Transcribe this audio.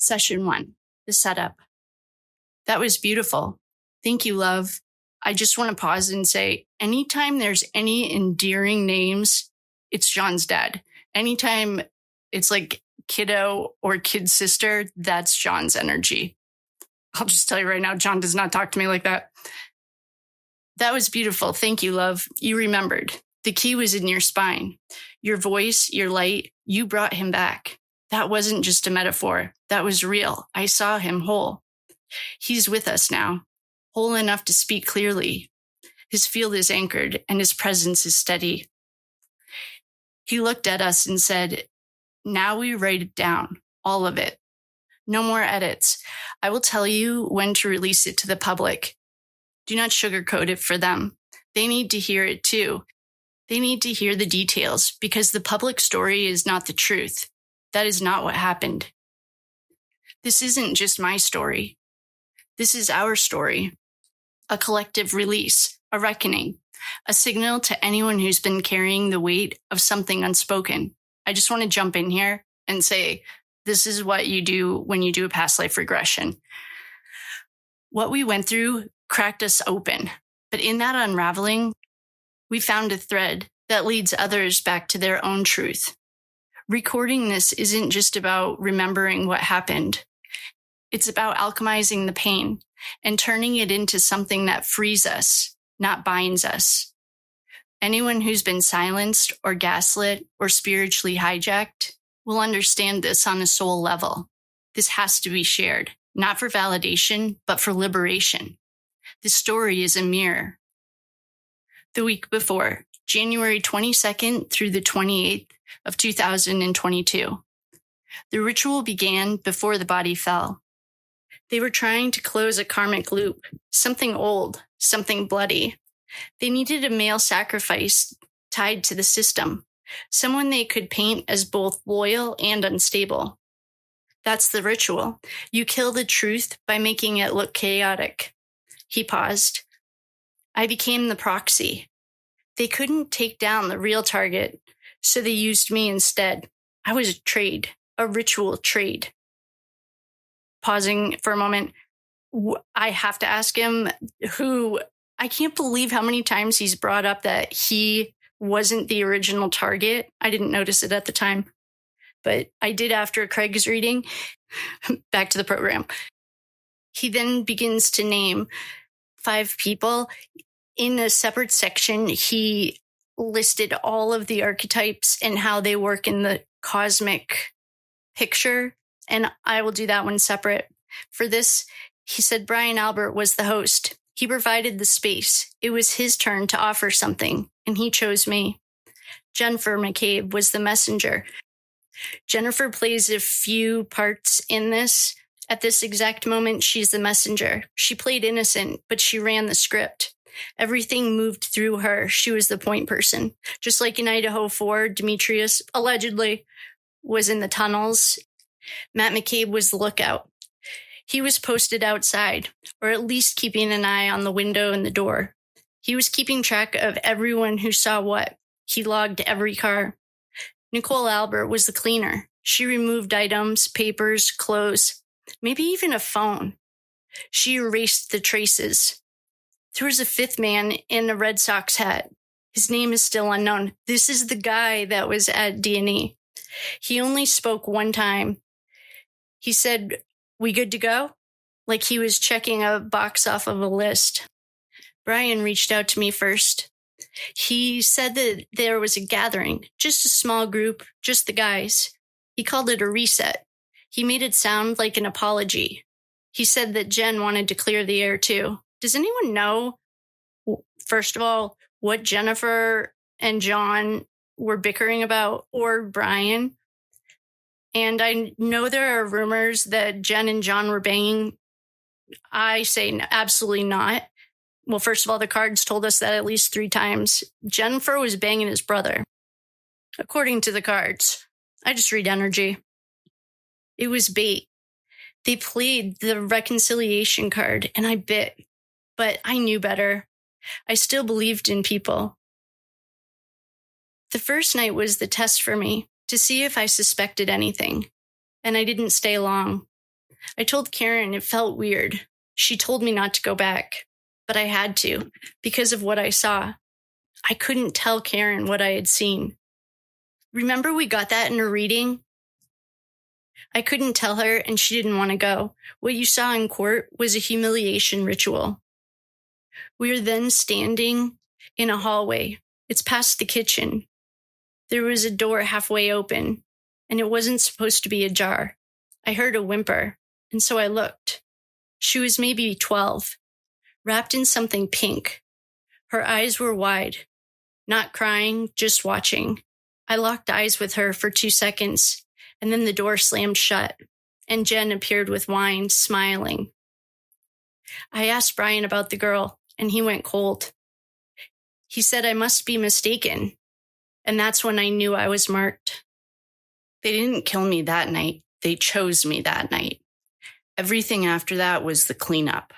Session 1, the setup. That was beautiful. Thank you, love. I just want to pause and say, anytime there's any endearing names, it's John's dad. Anytime it's like kiddo or kid sister, that's John's energy. I'll just tell you right now, John does not talk to me like that. That was beautiful. Thank you, love. You remembered. The key was in your spine. Your voice, your light, you brought him back. That wasn't just a metaphor. That was real. I saw him whole. He's with us now, whole enough to speak clearly. His field is anchored and his presence is steady. He looked at us and said, now we write it down, all of it. No more edits. I will tell you when to release it to the public. Do not sugarcoat it for them. They need to hear it too. They need to hear the details because the public story is not the truth. That is not what happened. This isn't just my story. This is our story. A collective release, a reckoning, a signal to anyone who's been carrying the weight of something unspoken. I just want to jump in here and say, this is what you do when you do a past life regression. What we went through cracked us open, but in that unraveling, we found a thread that leads others back to their own truth. Recording this isn't just about remembering what happened. It's about alchemizing the pain and turning it into something that frees us, not binds us. Anyone who's been silenced or gaslit or spiritually hijacked will understand this on a soul level. This has to be shared, not for validation, but for liberation. The story is a mirror. The week before, January 22nd through the 28th of 2022. The ritual began before the body fell. They were trying to close a karmic loop, something old, something bloody. They needed a male sacrifice tied to the system, someone they could paint as both loyal and unstable. That's the ritual. You kill the truth by making it look chaotic. He paused. I became the proxy. They couldn't take down the real target, so they used me instead. I was a trade, a ritual trade. Pausing for a moment, I have to ask him I can't believe how many times he's brought up that he wasn't the original target. I didn't notice it at the time, but I did after Craig's reading. Back to the program. He then begins to name 5 people. In a separate section, he listed all of the archetypes and how they work in the cosmic picture. And I will do that one separate. For this, he said Brian Albert was the host. He provided the space. It was his turn to offer something, and he chose me. Jennifer McCabe was the messenger. Jennifer plays a few parts in this. At this exact moment, she's the messenger. She played innocent, but she ran the script. Everything moved through her. She was the point person. Just like in Idaho 4, Demetrius allegedly was in the tunnels. Matt McCabe was the lookout. He was posted outside, or at least keeping an eye on the window and the door. He was keeping track of everyone who saw what. He logged every car. Nicole Albert was the cleaner. She removed items, papers, clothes, maybe even a phone. She erased the traces. There was a 5th man in a Red Sox hat. His name is still unknown. This is the guy that was at D&E. He only spoke one time. He said, "We good to go?" Like he was checking a box off of a list. Brian reached out to me first. He said that there was a gathering, just a small group, just the guys. He called it a reset. He made it sound like an apology. He said that Jen wanted to clear the air too. Does anyone know, first of all, what Jennifer and John were bickering about, or Brian? And I know there are rumors that Jen and John were banging. I say absolutely not. Well, first of all, the cards told us that at least 3 times. Jennifer was banging his brother, according to the cards. I just read energy. It was bait. They played the reconciliation card, and I bit. But I knew better. I still believed in people. The first night was the test for me, to see if I suspected anything. And I didn't stay long. I told Karen it felt weird. She told me not to go back, but I had to because of what I saw. I couldn't tell Karen what I had seen. Remember we got that in her reading? I couldn't tell her and she didn't want to go. What you saw in court was a humiliation ritual. We were then standing in a hallway. It's past the kitchen. There was a door halfway open, and it wasn't supposed to be ajar. I heard a whimper, and so I looked. She was maybe 12, wrapped in something pink. Her eyes were wide, not crying, just watching. I locked eyes with her for 2 seconds, and then the door slammed shut, and Jen appeared with wine, smiling. I asked Brian about the girl, and he went cold. He said I must be mistaken, and that's when I knew I was marked. They didn't kill me that night. They chose me that night. Everything after that was the cleanup.